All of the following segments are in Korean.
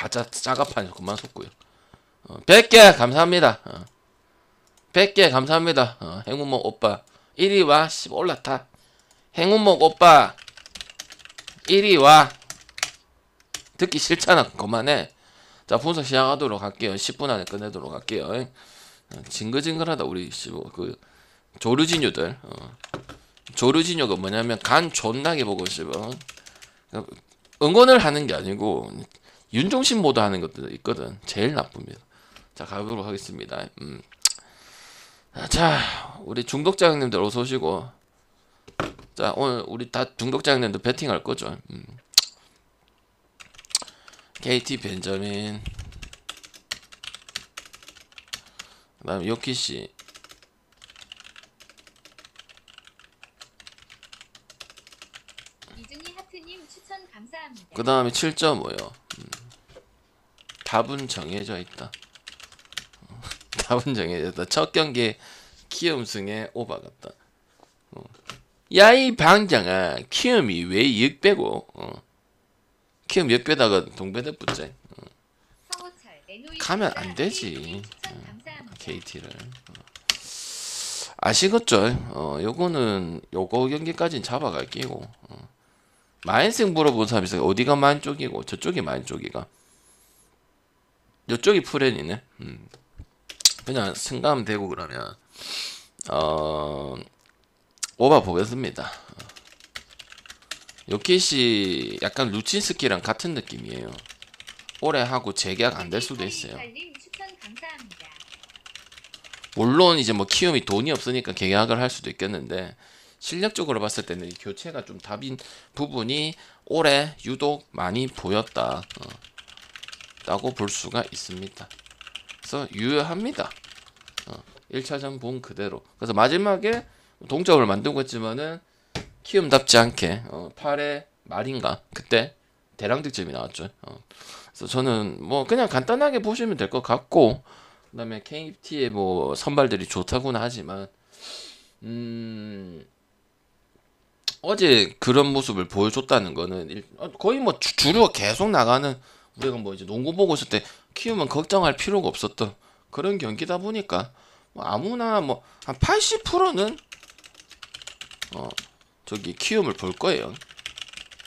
가짜 짜가판에서 그만 속고요. 100개 감사합니다. 100개 감사합니다. 행운목 오빠 1위 와. 올라타. 행운목 오빠 1위 와. 듣기 싫잖아. 그만해. 자, 분석 시작하도록 할게요. 10분 안에 끝내도록 할게요. 징글징글하다 우리 그 조르지뉴들. 조르지뉴가 뭐냐면 간 존나게 보고 싶어. 응원을 하는 게 아니고 윤종신 모드 하는 것도 있거든. 제일 나쁩니다. 자, 가보도록 하겠습니다. 자, 우리 중독자 형님들 어서 오시고. 자, 오늘 우리 다 중독자 형님들 배팅할 거죠. KT 벤자민, 그 다음에 요키씨, 이준희 하트님 추천 감사합니다. 그 다음에 7.5요. 답은 정해져 있다. 답은 정해져 있다. 첫 경기 키움승에 오바 같다. 야이 방장아, 키움이 왜 6배고? 키움 6배다가 동배대 붙자. 가면 안 되지. KT를. 아시겠죠? 요거는 요거 경기까지는 잡아갈 끼고. 마인생 물어본 사람이 있어요. 어디가 마인 쪽이고 저쪽이 마인 쪽이가. 요쪽이 프렌이네. 그냥 승가하면 되고 그러면 오바 보겠습니다. 요키시 약간 루친스키랑 같은 느낌이에요. 오래 하고 재계약 안 될 수도 있어요. 물론 이제 뭐 키움이 돈이 없으니까 계약을 할 수도 있겠는데 실력적으로 봤을 때는 이 교체가 좀 답인 부분이 올해 유독 많이 보였다. 라고 볼 수가 있습니다. 그래서 유효합니다. 1차전 본 그대로. 그래서 마지막에 동점을 만들고 했지만은 키움답지 않게 8회 말인가 그때 대량 득점이 나왔죠. 그래서 저는 뭐 그냥 간단하게 보시면 될 것 같고, 그다음에 KT의 뭐 선발들이 좋다고는 하지만 어제 그런 모습을 보여줬다는 거는 거의 뭐 주류가 계속 나가는, 우리가 뭐 이제 농구 보고 있을 때 키움은 걱정할 필요가 없었던 그런 경기다 보니까 뭐 아무나 뭐 한 80%는 저기 키움을 볼 거예요.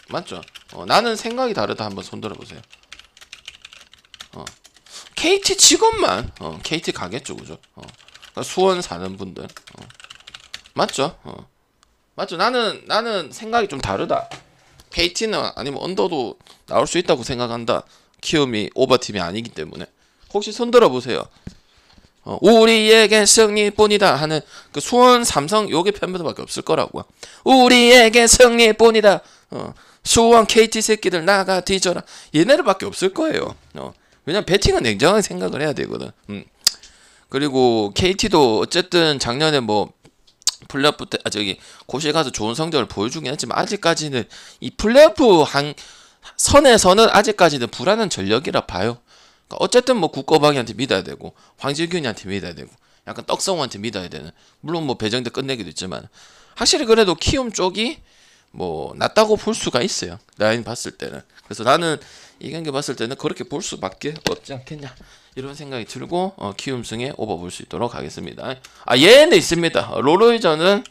맞죠? 나는 생각이 다르다. 한번 손들어 보세요. KT 직원만 KT 가겠죠, 그죠? 그러니까 수원 사는 분들 맞죠? 맞죠? 나는 생각이 좀 다르다. KT는 아니면 언더도 나올 수 있다고 생각한다. 키움이 오버팀이 아니기 때문에. 혹시 손들어 보세요. 우리에게 승리뿐이다 하는 그 수원 삼성 요게 팬분들밖에 없을 거라고요. 우리에게 승리뿐이다. 수원 KT 새끼들 나가 뒤져라. 얘네들밖에 없을 거예요. 왜냐면 배팅은 냉정하게 생각을 해야 되거든. 그리고 KT도 어쨌든 작년에 뭐 플레이오프 때 저기 고시에 가서 좋은 성적을 보여주긴 했지만 아직까지는 이 플레이오프 한 선에서는 아직까지는 불안한 전력이라 봐요. 그러니까 어쨌든 뭐 국거방이한테 믿어야 되고 황질균이한테 믿어야 되고 약간 떡성우한테 믿어야 되는, 물론 뭐 배정대 끝내기도 있지만 확실히 그래도 키움 쪽이 뭐 낫다고 볼 수가 있어요. 라인 봤을 때는. 그래서 나는 이 경기 봤을 때는 그렇게 볼 수밖에 없지 않겠냐 이런 생각이 들고 키움승에 오버 볼 수 있도록 하겠습니다. 얘는 있습니다. 롤로이저는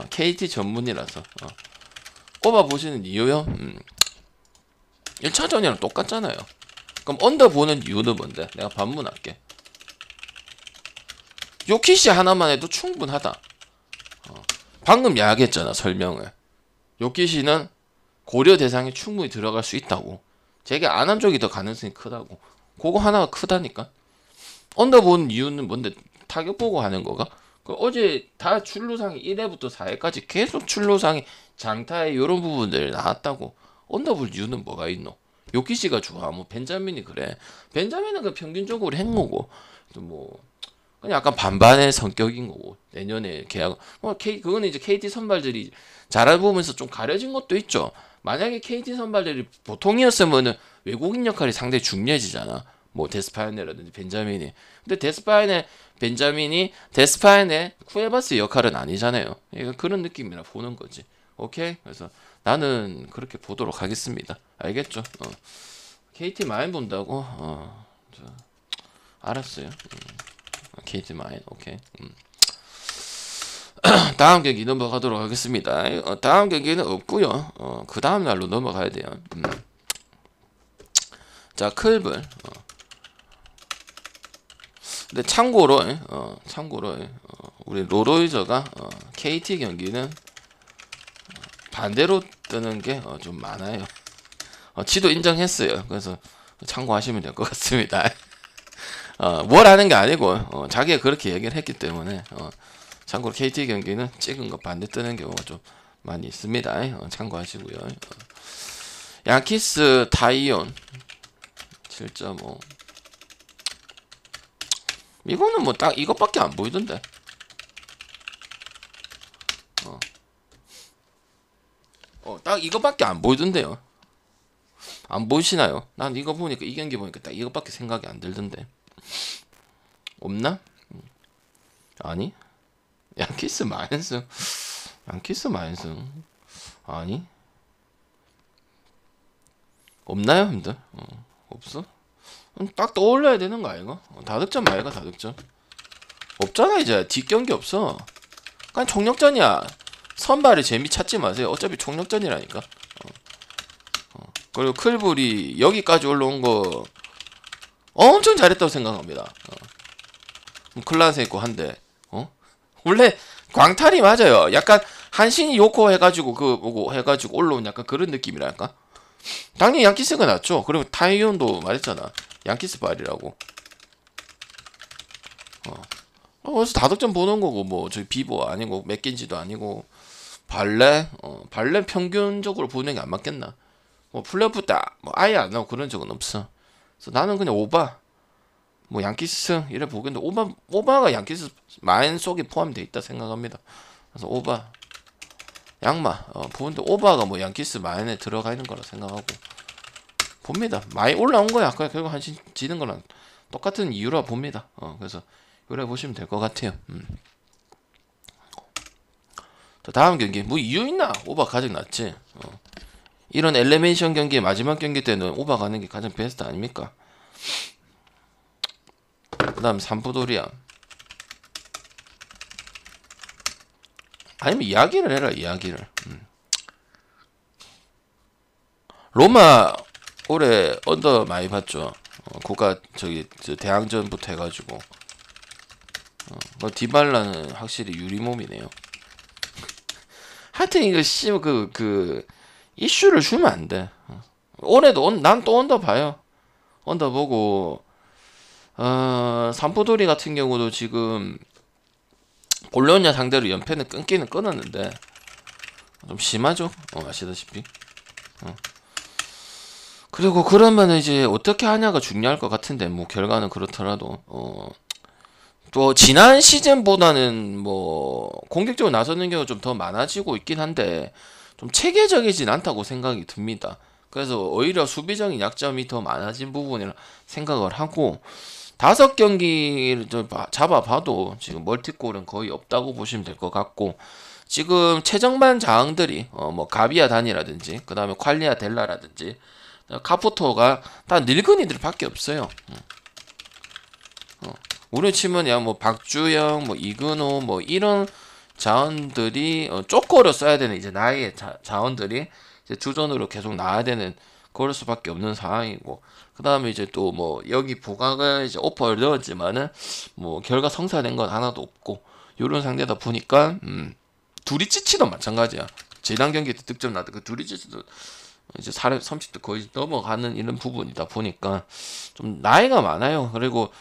KT 전문이라서 오버 보시는 이유요? 1차전이랑 똑같잖아요. 그럼 언더 보는 이유는 뭔데? 내가 반문할게. 요키시 하나만 해도 충분하다. 방금 이야기했잖아, 설명을. 요키시는 고려 대상에 충분히 들어갈 수 있다고. 제게 안 한 쪽이 더 가능성이 크다고. 그거 하나가 크다니까. 언더 보는 이유는 뭔데? 타격 보고 하는 거가? 어제 다 출루상이 1회부터 4회까지 계속 출루상이 장타에 이런 부분들 나왔다고. 언더 볼 이유는 뭐가 있노? 요키시가 좋아. 뭐 벤자민이 그래. 벤자민은 그 평균적으로 행거고, 뭐 그냥 약간 반반의 성격인 거고. 내년에 계약. 그거는 이제 KT 선발들이 잘해보면서 좀 가려진 것도 있죠. 만약에 KT 선발들이 보통이었으면은 외국인 역할이 상당히 중요해지잖아. 뭐 데스파이네라든지 벤자민이. 근데 벤자민이 데스파이네 쿠에바스 역할은 아니잖아요. 그러니까 그런 느낌이라 보는 거지. 오케이? 그래서 나는 그렇게 보도록 하겠습니다. 알겠죠? KT 마인 본다고? 알았어요. KT 마인 오케이. 다음 경기 넘어가도록 하겠습니다. 다음 경기는 없고요. 그 다음 날로 넘어가야 돼요. 자, 클블. 근데 참고로 우리 로로이저가 KT 경기는 반대로 뜨는 게 좀 많아요. 지도 인정했어요. 그래서 참고하시면 될 것 같습니다. 뭘 하는 게 아니고 자기가 그렇게 얘기를 했기 때문에 참고로 KT 경기는 찍은 거 반대 뜨는 경우가 좀 많이 있습니다. 참고하시고요. 양키스 타이온 7.5 이거는 뭐 딱 이것밖에 안 보이던데. 딱 이것밖에 안 보이던데요. 안 보이시나요? 난 이거 보니까 이 경기 보니까 딱 이것밖에 생각이 안 들던데. 없나? 아니? 양키스 마인승 아니? 없나요, 형들? 없어? 딱 떠올려야 되는 거 아이가? 다득점 아이가 다득점? 없잖아 이제 뒷경기 없어. 그냥 총력전이야. 선발의 재미 찾지 마세요. 어차피 총력전이라니까. 그리고 클불이 여기까지 올라온 거 엄청 잘했다고 생각합니다. 클란세 있고 한데 원래 광탈이 맞아요. 약간 한신이 요코 해가지고 그 보고 해가지고 올라온 약간 그런 느낌이랄까. 당연히 양키스가 낫죠. 그리고 타이온도 말했잖아. 양키스 발이라고. 그래서 다득점 보는 거고 뭐 저기 비보 아니고 맥킨지도 아니고 발레 평균적으로 보는 게 안 맞겠나. 뭐 플레이오프 때뭐 아예 안 나오고 그런 적은 없어. 그래서 나는 그냥 오바 뭐 양키스 이래 보겠는데 오바가 양키스 마인 속에 포함되어 있다 생각합니다. 그래서 오바 양마 보는데 오바가 뭐 양키스 마인에 들어가 있는 거라 생각하고 봅니다. 많이 올라온 거야. 결국 한신 지는 거랑 똑같은 이유라 봅니다. 그래서 그래 보시면 될 것 같아요. 자, 다음 경기 뭐 이유 있나? 오바 가장 낫지. 이런 엘리메이션 경기 마지막 경기 때는 오바 가는 게 가장 베스트 아닙니까? 그 다음 삼푸도리아 아니면 이야기를 해라. 이야기를. 로마 올해 언더 많이 봤죠. 국가 저기 대항전부터 해가지고 디발라는 확실히 유리몸이네요. 하여튼 이거 그 이슈를 주면 안 돼. 올해도 난 또 언더 봐요. 언더 보고 삼포도리 같은 경우도 지금 볼로냐 상대로 연패는 끊기는 끊었는데 좀 심하죠. 아시다시피. 그리고 그러면 이제 어떻게 하냐가 중요할 것 같은데 뭐 결과는 그렇더라도 또 지난 시즌보다는 뭐 공격적으로 나서는 경우가 좀 더 많아지고 있긴 한데 좀 체계적이진 않다고 생각이 듭니다. 그래서 오히려 수비적인 약점이 더 많아진 부분이라 생각을 하고 5경기를 잡아봐도 지금 멀티골은 거의 없다고 보시면 될 것 같고 지금 최정반 자항들이 뭐 가비아 단이라든지 그 다음에 퀄리아 델라라든지 카푸토가 다 늙은이들밖에 없어요. 우리 치면 야 뭐 박주영, 뭐 이근호, 뭐 이런 자원들이 쪼꼬려 써야 되는 이제 나이의 자원들이 이제 주전으로 계속 나와야 되는 그럴 수밖에 없는 상황이고 그 다음에 이제 또 뭐 여기 보강을 이제 오퍼를 넣었지만은 뭐 결과 성사된 건 하나도 없고 요런 상태다 보니까 두리치치도 마찬가지야. 지난 경기 때 득점 나도 그 두리치치도 이제 30대 거의 넘어가는 이런 부분이다 보니까 좀 나이가 많아요. 그리고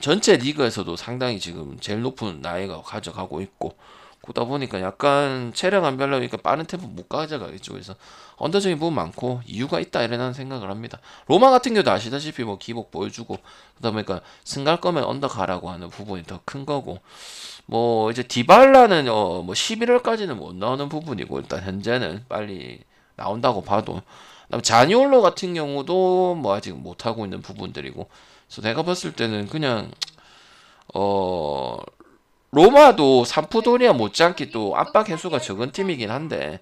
전체 리그에서도 상당히 지금 제일 높은 나이가 가져가고 있고 그러다 보니까 약간 체력 안 별로니까 빠른 템포 못 가져가겠죠. 그래서 언더적인 부분 많고 이유가 있다 이런 생각을 합니다. 로마 같은 경우도 아시다시피 뭐 기복 보여주고 그러다 보니까 승갈 거면 언더 가라고 하는 부분이 더 큰 거고 뭐 이제 디발라는 뭐 11월까지는 못 나오는 부분이고 일단 현재는 빨리 나온다고 봐도 그다음에 자니올로 같은 경우도 뭐 아직 못 하고 있는 부분들이고 그래서 내가 봤을 때는 그냥 로마도 삼프도리아 못지않게 또 압박 횟수가 적은 팀이긴 한데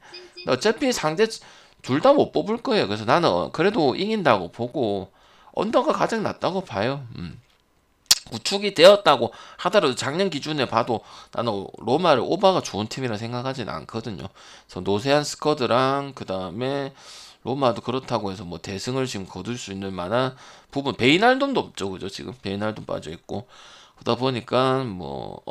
어차피 상대 둘 다 못 뽑을 거예요. 그래서 나는 그래도 이긴다고 보고 언더가 가장 낫다고 봐요. 구축이 되었다고 하더라도 작년 기준에 봐도 나는 로마를 오바가 좋은 팀이라 생각하진 않거든요. 그래서 노세한 스쿼드랑 그 다음에 로마도 그렇다고 해서 뭐 대승을 지금 거둘 수 있는 만한 부분 베이날돈도 없죠, 그죠? 지금 베이날돈 빠져 있고 그러다 보니까 뭐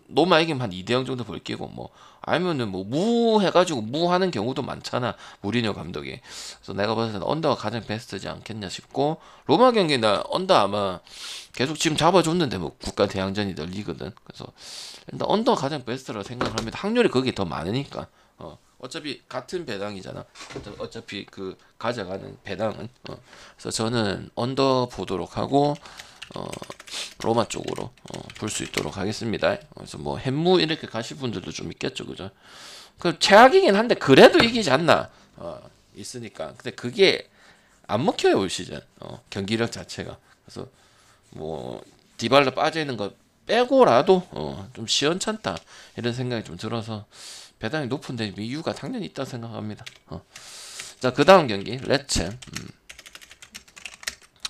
로마 이기면 한 2대0 정도 볼 끼고 뭐 아니면은 뭐 무 해가지고 무 하는 경우도 많잖아, 무리뉴 감독이. 그래서 내가 봤을 때는 언더가 가장 베스트지 않겠냐 싶고, 로마 경기 나 언더 아마 계속 지금 잡아줬는데 뭐 국가 대항전이 널리거든. 그래서 일단 언더가 가장 베스트라고 생각을 합니다. 확률이 거기 더 많으니까. 어차피 같은 배당이잖아. 어차피 그 가져가는 배당은. 그래서 저는 언더 보도록 하고 로마 쪽으로 볼 수 있도록 하겠습니다. 그래서 뭐 햄무 이렇게 가실 분들도 좀 있겠죠, 그죠? 그 최악이긴 한데 그래도 이기지 않나 있으니까. 근데 그게 안 먹혀요, 올 시즌. 경기력 자체가. 그래서 뭐 디발라 빠져 있는 거 빼고라도 좀 시원찮다 이런 생각이 좀 들어서 배당이 높은데 이유가 당연히 있다 생각합니다. 자, 그 다음 경기 레체.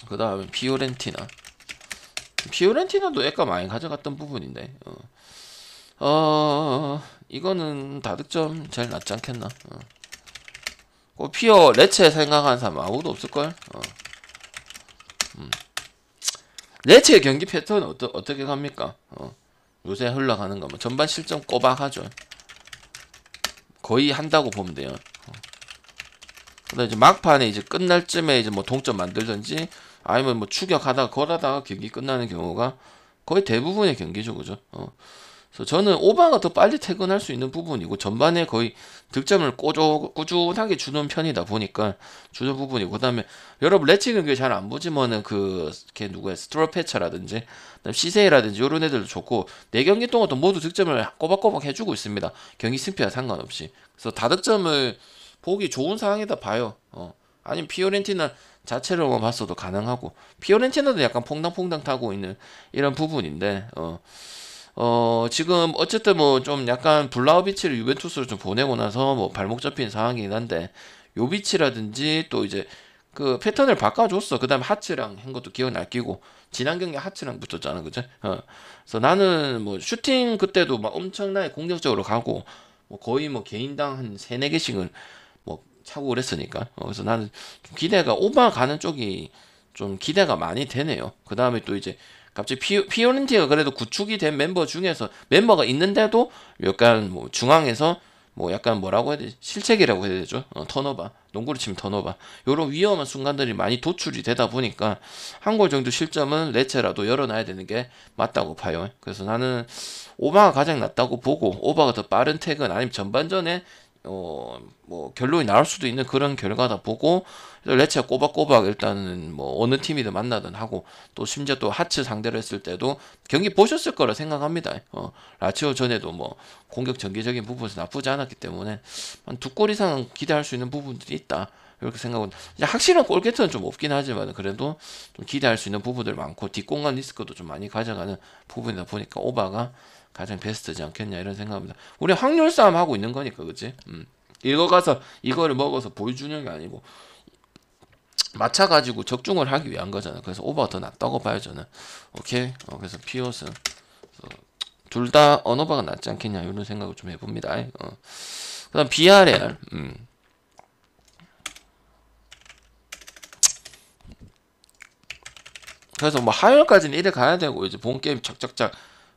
그 다음에 피오렌티나. 피오렌티나도 애가 많이 가져갔던 부분인데 이거는 다득점 제일 낫지 않겠나. 피오 레체 생각하는 사람 아무도 없을걸. 레체 경기 패턴은 어떻게 갑니까? 요새 흘러가는 거면 전반 실점 꼬박하죠. 거의 한다고 보면 돼요. 근데 이제 막판에 이제 끝날 쯤에 이제 뭐 동점 만들든지 아니면 뭐 추격하다가 걸어다가 경기 끝나는 경우가 거의 대부분의 경기죠, 그죠? 그래서 저는 오바가 더 빨리 퇴근할 수 있는 부분이고 전반에 거의 득점을 꾸준하게 주는 편이다 보니까 주는 부분이고, 그다음에 여러분 레치 경기 잘 안 보지만은 걔 누구야, 스트로페차라든지 시세이라든지 이런 애들도 좋고 4경기 동안도 모두 득점을 꼬박꼬박 해주고 있습니다. 경기 승패와 상관없이. 그래서 다득점을 보기 좋은 상황이다 봐요. 아니면 피오렌티나 자체로만 봤어도 가능하고, 피오렌티나도 약간 퐁당퐁당 타고 있는 이런 부분인데 지금 어쨌든 뭐 좀 약간 블라우비치를 유벤투스로 좀 보내고 나서 뭐 발목 잡힌 상황이긴 한데, 요비치라든지 또 이제 그 패턴을 바꿔줬어. 그 다음에 하츠랑 한 것도 기억 날 끼고, 지난 경기 하츠랑 붙었잖아, 그죠? 그래서 나는 뭐 슈팅 그때도 막 엄청나게 공격적으로 가고 뭐 거의 뭐 개인당 한 3-4개씩은 뭐 차고 그랬으니까. 그래서 나는 기대가 오바 가는 쪽이 좀 기대가 많이 되네요. 그 다음에 또 이제 갑자기 피오렌티가 그래도 구축이 된 멤버 중에서 멤버가 있는데도 약간 뭐 중앙에서 뭐 약간 뭐라고 해야 되지? 실책이라고 해야 되죠? 턴오버. 농구로 치면 턴오버. 요런 위험한 순간들이 많이 도출이 되다 보니까 한 골 정도 실점은 레체라도 열어놔야 되는 게 맞다고 봐요. 그래서 나는 오바가 가장 낫다고 보고, 오바가 더 빠른 퇴근 아니면 전반전에 뭐 결론이 나올 수도 있는 그런 결과다 보고, 레체가 꼬박꼬박 일단은 뭐 어느 팀이든 만나든 하고, 또 심지어 또 하츠 상대로 했을 때도 경기 보셨을 거라 생각합니다. 라치오 전에도 뭐 공격 전개적인 부분에서 나쁘지 않았기 때문에 한 2골 이상은 기대할 수 있는 부분들이 있다 이렇게 생각은. 이제 확실한 골게터는 좀 없긴 하지만 그래도 좀 기대할 수 있는 부분들 많고, 뒷공간 리스크도 좀 많이 가져가는 부분이다 보니까 오바가 가장 베스트지 않겠냐 이런 생각합니다. 우리 확률 싸움 하고 있는 거니까, 그치? 이거 가서 이거를 먹어서 보여주는 게 아니고 맞춰가지고 적중을 하기 위한 거잖아. 그래서 오버가 더 낫다고 봐요, 저는. 오케이. 그래서 피오스 둘 다 언오버가 낫지 않겠냐 이런 생각을 좀 해봅니다. 그다음 비아레알. 그래서 뭐 하열까지는 이래 가야 되고, 이제 본 게임 착착착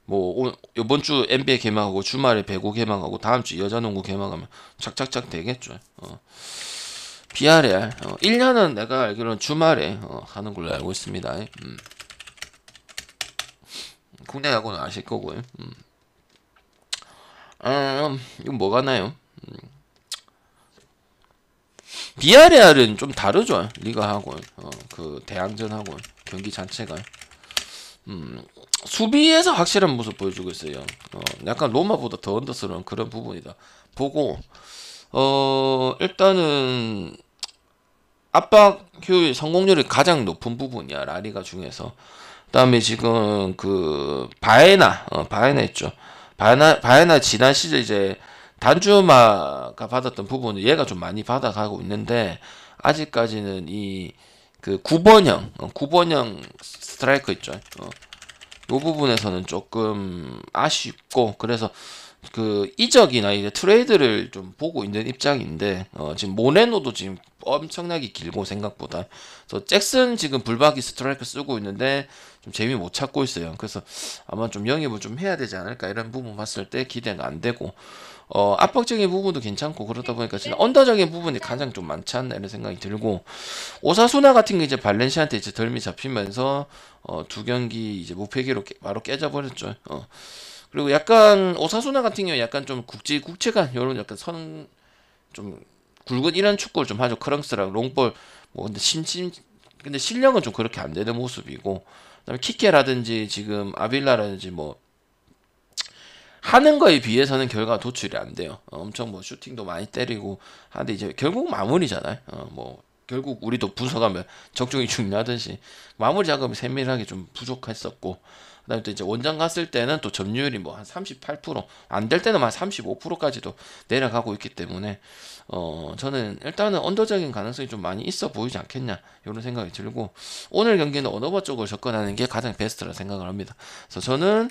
뭐 이번 주 NBA 개막하고 주말에 배구 개막하고 다음 주 여자농구 개막하면 착착착 되겠죠. 비아레알 1년은 내가 알기로는 주말에 하는 걸로 알고 있습니다. 국내 야구는 아실 거고요. 이건 뭐가 나요? 비아레알은 좀 다르죠, 리가하고 그 대항전하고 경기 자체가. 수비에서 확실한 모습 보여주고 있어요. 약간 로마보다 더 언더스러운 그런 부분이다 보고, 일단은 압박 효율 성공률이 가장 높은 부분이야, 라리가 중에서. 그다음에 지금 그 바에나 있죠. 바에나 지난 시즌 이제 단주마가 받았던 부분을 얘가 좀 많이 받아가고 있는데 아직까지는 이 그 9번형 스트라이커 있죠. 요 부분에서는 조금 아쉽고 그래서 그 이적이나 이제 트레이드를 좀 보고 있는 입장인데 지금 모네노도 지금 엄청나게 길고 생각보다 그래서 잭슨 지금 불박이 스트라이크 쓰고 있는데 좀 재미 못 찾고 있어요. 그래서 아마 좀 영입을 좀 해야 되지 않을까 이런 부분 봤을 때 기대가 안 되고 압박적인 부분도 괜찮고 그러다 보니까 진짜 언더적인 부분이 가장 좀 많지 않나 이런 생각이 들고 오사수나 같은 게 이제 발렌시아한테 이제 덜미 잡히면서 두 경기 이제 무패기로 바로 깨져버렸죠. 그리고 약간 오사수나 같은 경우 약간 좀 국제간 이런 약간 선 좀 굵은 이런 축구를 좀 하죠. 크랑스랑 롱볼 뭐 근데 실력은 좀 그렇게 안 되는 모습이고 그다음에 키케라든지 지금 아빌라라든지 뭐 하는 거에 비해서는 결과가 도출이 안 돼요. 엄청 뭐 슈팅도 많이 때리고 하는데 이제 결국 마무리잖아요. 뭐 결국 우리도 분석하면 적중이 중요하듯이 마무리 작업이 세밀하게 좀 부족했었고 그다음에 또 이제 원정 갔을 때는 또 점유율이 뭐 한 38%안 될 때는 한 35%까지도 내려가고 있기 때문에 저는 일단은 언더적인 가능성이 좀 많이 있어 보이지 않겠냐 이런 생각이 들고 오늘 경기는 언어버 쪽으로 접근하는 게 가장 베스트라 생각을 합니다. 그래서 저는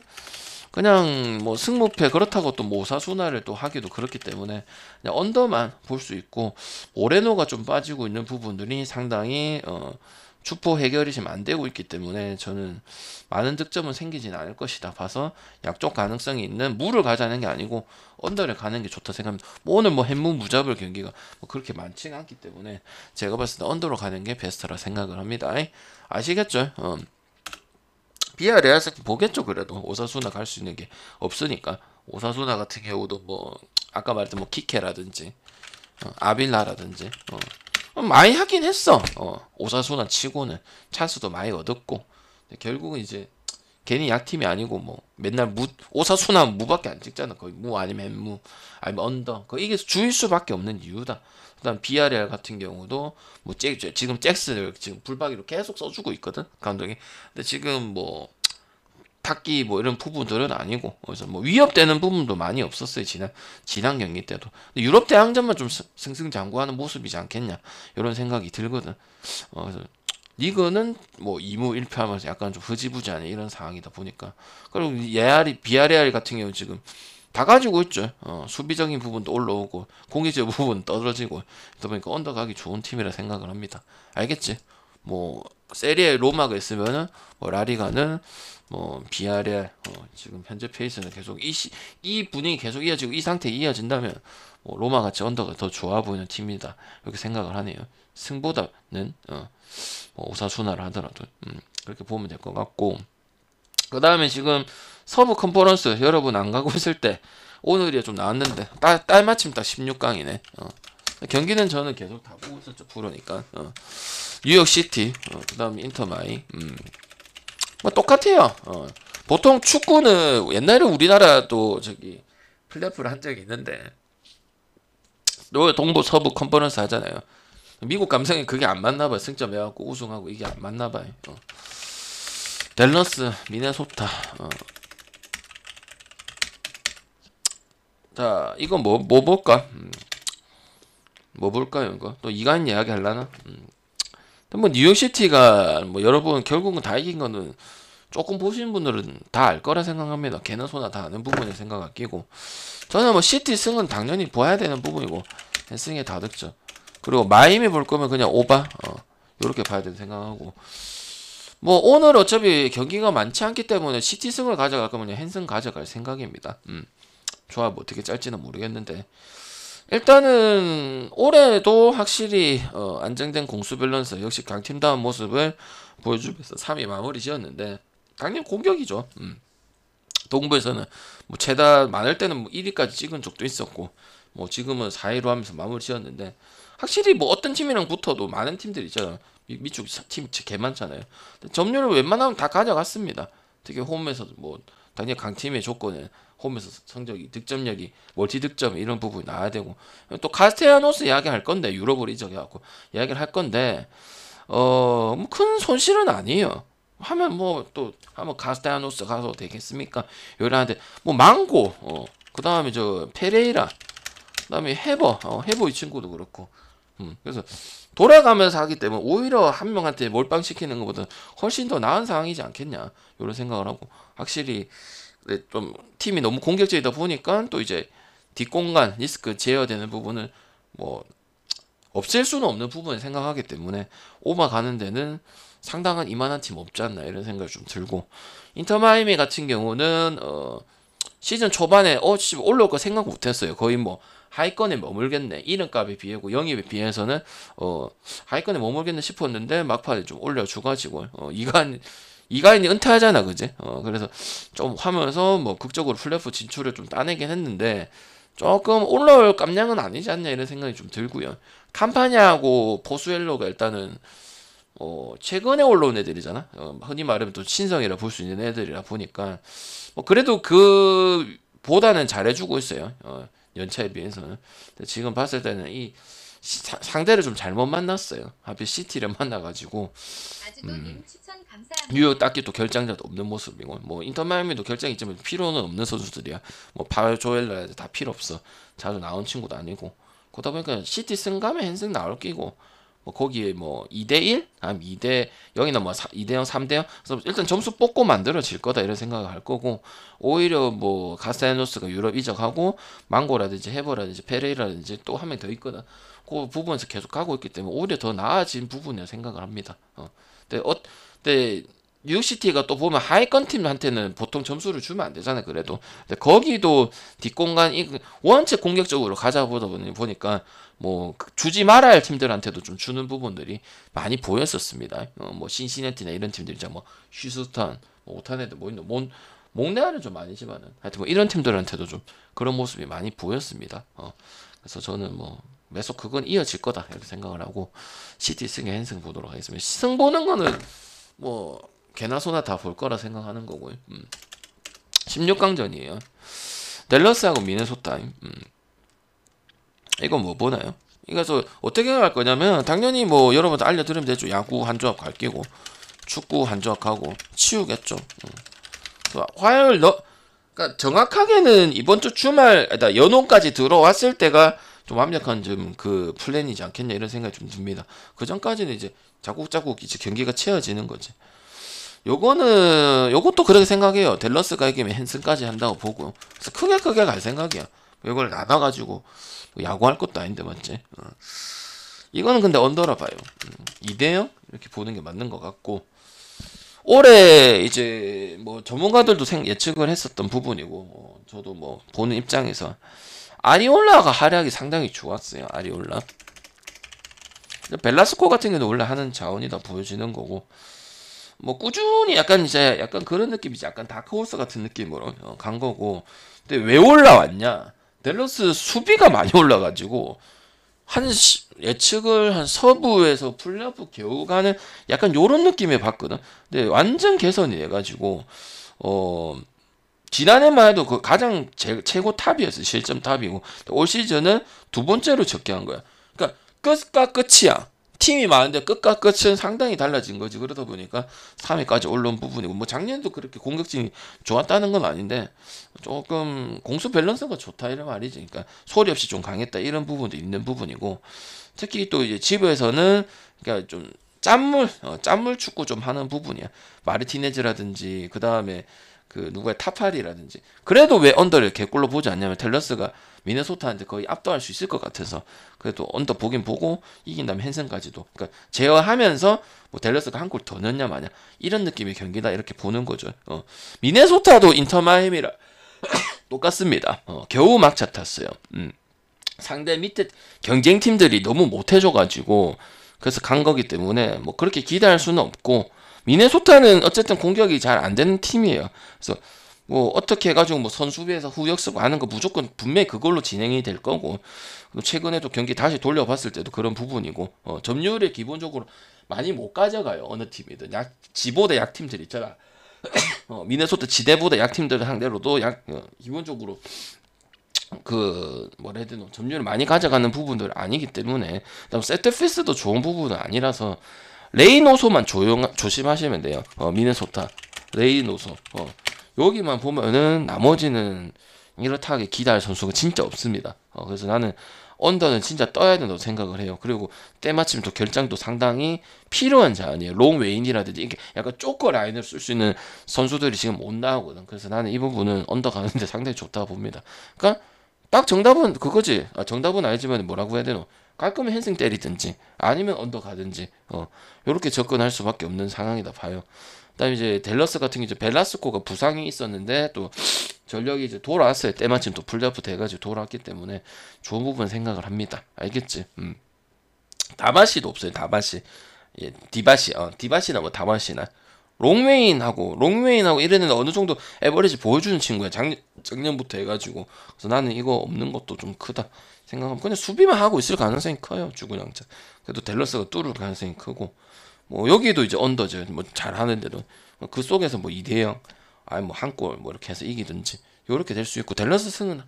그냥 뭐 승무패 그렇다고 또 뭐 오사수나를 또 하기도 그렇기 때문에 그냥 언더만 볼 수 있고 오레노가 좀 빠지고 있는 부분들이 상당히 축포 해결이 지금 안 되고 있기 때문에 저는 많은 득점은 생기진 않을 것이다 봐서 약쪽 가능성이 있는 무를 가자는 게 아니고 언더를 가는 게 좋다 생각합니다. 뭐 오늘 뭐 햄무 무잡을 경기가 뭐 그렇게 많지가 않기 때문에 제가 봤을 때 언더로 가는 게 베스트라 생각을 합니다. 아시겠죠? 비아레알 보겠죠. 그래도 오사수나 갈 수 있는 게 없으니까 오사수나 같은 경우도 뭐 아까 말했던 뭐 키케라든지 아빌라라든지 많이 하긴 했어. 오사수나 치고는 찬스도 많이 얻었고 결국은 이제 괜히 약팀이 아니고 뭐 맨날 오사수나 무밖에 안 찍잖아. 거의 무 아니면 햄무 아니면 언더 이게 주일 수밖에 없는 이유다. 그다음 비아레알 같은 경우도 뭐 지금 잭스를 지금 불박이로 계속 써주고 있거든 감독이. 근데 지금 뭐 탁기 뭐 이런 부분들은 아니고 그래서 뭐 위협되는 부분도 많이 없었어요 지난 경기 때도. 근데 유럽 대항전만 좀 승승장구하는 모습이지 않겠냐 이런 생각이 들거든. 그래서 리그는 뭐 2무 1패하면서 약간 좀 흐지부지하는 이런 상황이다 보니까 그리고 비아레알 같은 경우 지금 다 가지고 있죠. 수비적인 부분도 올라오고 공격적 부분 떨어지고 그러다 보니까 언더가기 좋은 팀이라 생각을 합니다. 알겠지? 뭐 세리에 로마가 있으면은 뭐 라리가는 뭐 비아레알 지금 현재 페이스는 계속 이 분위기 계속 이어지고 이 상태 이어진다면 뭐 로마 같이 언더가 더 좋아 보이는 팀이다 이렇게 생각을 하네요. 승보다는 뭐 오사수나를 하더라도 그렇게 보면 될 것 같고 그 다음에 지금 서부 컨퍼런스 여러분 안 가고 있을 때 오늘이 좀 나왔는데 딸 마침 딱 16강이네. 경기는 저는 계속 다 보고 있었죠. 프로니까 뉴욕시티 그 다음에 인터마이 뭐 똑같아요. 보통 축구는 옛날에 우리나라도 저기 플레이오프를 한 적이 있는데 동부 서부 컨퍼런스 하잖아요. 미국 감성이 그게 안 맞나 봐요. 승점 해갖고 우승하고 이게 안 맞나 봐요. 댈러스 미네소타 자 이거 뭐 볼까? 뭐 볼까요 이거? 또 이간 이야기 하려나? 뭐 뉴욕시티가 뭐 여러분 결국은 다 이긴 거는 조금 보시는 분들은 다 알 거라 생각합니다. 개나 소나 다 아는 부분에 생각을 끼고 저는 뭐 시티 승은 당연히 봐야 되는 부분이고 승에 다 득점 그리고 마이미 볼 거면 그냥 오바 요렇게 봐야 된다 생각하고 뭐 오늘 어차피 경기가 많지 않기 때문에 시티 승을 가져갈 거면 핸승 가져갈 생각입니다. 조합 뭐 어떻게 짤지는 모르겠는데 일단은 올해도 확실히 안정된 공수 밸런스 역시 강팀다운 모습을 보여주면서 3위 마무리 지었는데 당연히 공격이죠. 동부에서는 뭐 최다 많을 때는 뭐 1위까지 찍은 적도 있었고 뭐 지금은 4위로 하면서 마무리 지었는데 확실히 뭐 어떤 팀이랑 붙어도 많은 팀들이 있잖아요. 밑쪽 팀 개 많잖아요. 점유율을 웬만하면 다 가져갔습니다. 특히 홈에서 뭐 당연히 강팀의 조건은 홈에서 성적이 득점력이 멀티 득점 이런 부분이 나와야 되고 또 카스테야노스 이야기할 건데 유럽으로 이적해갖고 이야기를 할 건데 뭐 큰 손실은 아니에요. 하면 뭐 또 한번 카스테야노스 가서 되겠습니까? 요러한데 뭐 망고 그 다음에 저 페레이라 그다음에 해버 이 친구도 그렇고. 그래서 돌아가면서 하기 때문에 오히려 한 명한테 몰빵시키는 것보다 훨씬 더 나은 상황이지 않겠냐 이런 생각을 하고 확실히 좀 팀이 너무 공격적이다 보니까 또 이제 뒷공간 리스크 제어되는 부분을 뭐 없앨 수는 없는 부분을 생각하기 때문에 오바 가는 데는 상당한 이만한 팀 없지 않나 이런 생각이 좀 들고 인터 마이애미 같은 경우는 시즌 초반에 올라올 거 생각 못했어요. 거의 뭐 하위권에 머물겠네 이름값에 비하고 영입에 비해서는 하위권에 머물겠네 싶었는데 막판에 좀 올려줘가지고 이가인이 은퇴하잖아 그지? 그래서 좀 하면서 뭐 극적으로 플레이오프 진출을 좀 따내긴 했는데 조금 올라올 깜냥은 아니지 않냐 이런 생각이 좀 들고요. 캄파냐하고 포수엘로가 일단은 최근에 올라온 애들이잖아. 흔히 말하면 또 신성이라 볼 수 있는 애들이라 보니까 그래도 그 보다는 잘해주고 있어요. 연차에 비해서는. 근데 지금 봤을 때는 이 상대를 좀 잘못 만났어요. 하필 시티를 만나가지고 아직도 님 추천 감사합니다. 뉴욕 딱히 또 결장자도 없는 모습이고 뭐 인터 마이애미도 결장이 있지만 필요는 없는 선수들이야. 뭐 파울 조엘러 다 필요 없어. 자주 나온 친구도 아니고. 그러다 보니까 시티 승가면 헨승 나올 끼고 뭐 거기에 뭐 2대1? 아니면 2대 여기나 뭐 2대0, 3대0? 그래서 일단 점수 뽑고 만들어질 거다 이런 생각을 할 거고 오히려 뭐 가스타야노스가 유럽 이적하고 망고라든지 해버라든지 페레이라든지 또 한 명 더 있거든. 그 부분에서 계속 가고 있기 때문에 오히려 더 나아진 부분이라 생각을 합니다. 근데 뉴욕시티가 또 보면 하위권 팀한테는 보통 점수를 주면 안 되잖아요. 그래도 근데 거기도 뒷공간 원체 공격적으로 가자 보다 보니까 뭐 주지 말아야 할 팀들한테도 좀 주는 부분들이 많이 보였었습니다. 뭐 신시내티나 이런 팀들이죠. 뭐 휴스턴, 뭐 오탄 애들 뭐 있노 몽네아는 좀 아니지만은 하여튼 뭐 이런 팀들한테도 좀 그런 모습이 많이 보였습니다. 그래서 저는 뭐 계속 그건 이어질 거다 이렇게 생각을 하고 시티 승의 헨승 보도록 하겠습니다. 승 보는 거는 뭐 개나 소나 다 볼 거라 생각하는 거고요. 16강전이에요. 댈러스하고 미네소타. 이거 뭐 보나요? 이거 어떻게 할 거냐면 당연히 뭐 여러분들 알려드리면 되죠. 야구 한 조합 갈기고 축구 한 조합 가고 치우겠죠. 화요일 그러니까 정확하게는 이번 주 주말 연호까지 들어왔을 때가 좀 완벽한 좀 그 플랜이지 않겠냐 이런 생각이 좀 듭니다. 그 전까지는 이제 자국자국 이제 경기가 채워지는 거지. 요것도 그렇게 생각해요. 댈러스가 이기면 헨슨까지 한다고 보고. 그래서 크게 갈 생각이야. 이걸 나눠가지고 야구할 것도 아닌데 맞지? 이거는 근데 언더라 봐요. 2대0 이렇게 보는 게 맞는 것 같고 올해 이제 뭐 전문가들도 예측을 했었던 부분이고 저도 뭐 보는 입장에서 아리올라가 활약이 상당히 좋았어요. 아리올라. 벨라스코 같은 경우는 원래 하는 자원이다 보여지는 거고 뭐 꾸준히 약간 그런 느낌이지. 약간 다크호스 같은 느낌으로 간 거고. 근데 왜 올라왔냐? 댈러스 수비가 많이 올라가지고 예측을 한 서부에서 플레이오프 겨우 가는 약간 요런 느낌에 봤거든. 근데 완전 개선이 돼가지고 지난해만 해도 그 가장 최고 탑이었어. 실점 탑이고 올 시즌은 두 번째로 적게 한 거야. 그러니까 끝과 끝이야. 팀이 많은데 끝과 끝은 상당히 달라진 거지. 그러다 보니까 3위까지 올라온 부분이고 뭐 작년도 그렇게 공격진이 좋았다는 건 아닌데 조금 공수 밸런스가 좋다 이런 말이지. 그러니까 소리 없이 좀 강했다 이런 부분도 있는 부분이고 특히 또 이제 지부에서는 그러니까 좀 짠물 축구 좀 하는 부분이야. 마르티네즈라든지 그 다음에 그 누구의 타파리라든지 그래도 왜 언더를 개꿀로 보지 않냐면 댈러스가 미네소타한테 거의 압도할 수 있을 것 같아서 그래도 언더 보긴 보고 이긴 다음에 헨슨까지도 그러니까 제어하면서 뭐 댈러스가 한 골 더 넣냐 마냐 이런 느낌의 경기다 이렇게 보는 거죠. 미네소타도 인터 마이애미라 똑같습니다. 겨우 막차 탔어요. 상대 밑에 경쟁팀들이 너무 못해줘가지고 그래서 간 거기 때문에 뭐 그렇게 기대할 수는 없고 미네소타는 어쨌든 공격이 잘 안 되는 팀이에요. 그래서 뭐 어떻게 해가지고 뭐 선수비에서 후역 쓰고 하는 거 무조건 분명히 그걸로 진행이 될 거고 최근에도 경기 다시 돌려봤을 때도 그런 부분이고 점유율에 기본적으로 많이 못 가져가요. 어느 팀이든 지보다 약팀들 있잖아. 미네소타 지대보다 약팀들 상대로도 기본적으로 그 뭐라 해야 되노 점유율을 많이 가져가는 부분들 아니기 때문에 세트피스도 좋은 부분은 아니라서 레이노소만 조심하시면 돼요. 미네소타 레이노소 여기만 보면은 나머지는 이렇다하게 기대할 선수가 진짜 없습니다. 그래서 나는 언더는 진짜 떠야 된다고 생각을 해요. 그리고 때마침 또 결장도 상당히 필요한 자원이에요. 롱 웨인이라든지 이게 약간 쪼커 라인을 쓸 수 있는 선수들이 지금 못 나오거든. 그래서 나는 이 부분은 언더 가는데 상당히 좋다고 봅니다. 그러니까 딱 정답은 그거지. 정답은 아니지만 뭐라고 해야 되노? 깔끔히 헨싱 때리든지 아니면 언더 가든지 요렇게 접근할 수밖에 없는 상황이다 봐요. 그다음에 이제 댈러스 같은 게 이제 벨라스코가 부상이 있었는데 또 전력이 이제 돌아왔어요. 때마침 또 풀드라프트 돼가지고 돌아왔기 때문에 좋은 부분 생각을 합니다. 알겠지? 다바시도 없어요. 다바시. 예, 디바시. 디바시나 뭐 다바시나. 롱웨인하고 이랬는데 어느 정도 에버리지 보여주는 친구야. 작년부터 해가지고. 그래서 나는 이거 없는 것도 좀 크다 생각하면 그냥 수비만 하고 있을 가능성이 커요. 주구장창. 그래도 댈러스가 뚫을 가능성이 크고. 뭐 여기도 이제 언더죠. 뭐 잘하는데도 그 속에서 뭐 2대0 아니 뭐 한 골 뭐 이렇게 해서 이기든지 요렇게 될 수 있고 댈러스는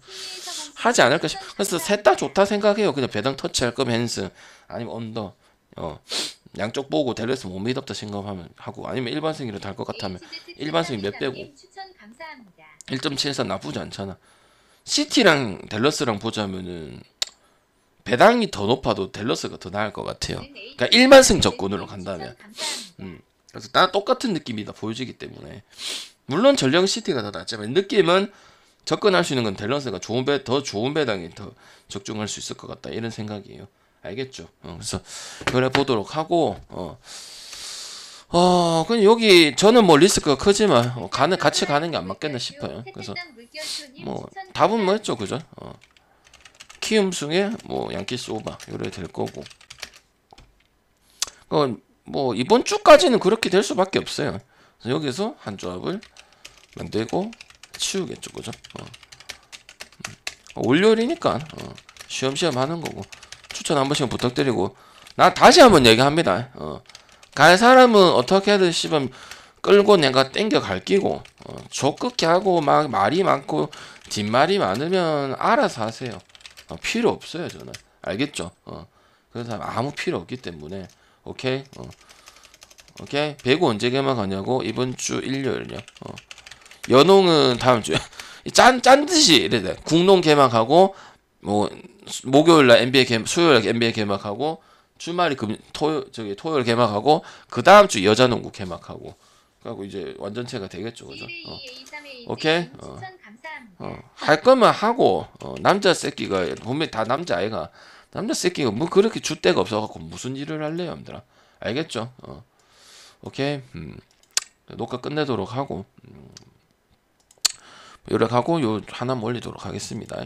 하지 않을까 싶어. 그래서 셋 다 좋다 생각해요. 그냥 배당 터치할 거면 핸스 아니면 언더 양쪽 보고 댈러스 못 믿었다 생각하면 하고 아니면 일반승이로 달 것 같다면 일반승이 몇 빼고 1.74 나쁘지 않잖아. 시티랑 댈러스랑 보자면은 배당이 더 높아도 댈러스가 더 나을 것 같아요. 그러니까 일반승 접근으로 간다면. 그래서 다 똑같은 느낌이다 보여지기 때문에 물론 전령 시티가 더 낫지만 느낌은 접근할 수 있는 건 댈러스가 더 좋은 배당이 더 적중할 수 있을 것 같다 이런 생각이에요. 알겠죠? 그래서 그래 보도록 하고 그냥 여기 저는 뭐 리스크가 크지만 같이 가는 게 안 맞겠나 싶어요. 그래서 뭐 답은 뭐였죠, 그죠? 키움승에 뭐 양키스 오바 요래 될 거고. 뭐 이번 주까지는 그렇게 될 수밖에 없어요. 그래서 여기서 한 조합을 만들고 치우겠죠, 그죠? 월요일이니까 쉬엄쉬엄 하는 거고 추천 한 번씩 부탁드리고 나 다시 한번 얘기합니다. 갈 사람은 어떻게 하든 씨발 끌고 내가 땡겨 갈 끼고 적극히 하고 막 말이 많고 뒷말이 많으면 알아서 하세요. 필요 없어요 저는. 알겠죠? 그래서 아무 필요 없기 때문에 오케이. 오케이. 배구 언제 개막하냐고? 이번 주 일요일요. 연홍은 다음 주에. 짠 듯이 이래. 국농 개막하고 뭐 목요일날 수요일 NBA 개막하고 주말이 토요일 개막하고 그 다음 주 여자농구 개막하고 그리고 이제 완전체가 되겠죠, 그죠? 오케이. 할 거면 하고 남자 새끼가 분명히 다 남자 아이가 남자 새끼가 뭐 그렇게 줏대가 없어갖고 무슨 일을 할래요, 여러분들아? 알겠죠? 오케이. 녹화 끝내도록 하고 요렇게 하고 요 하나 올리도록 하겠습니다.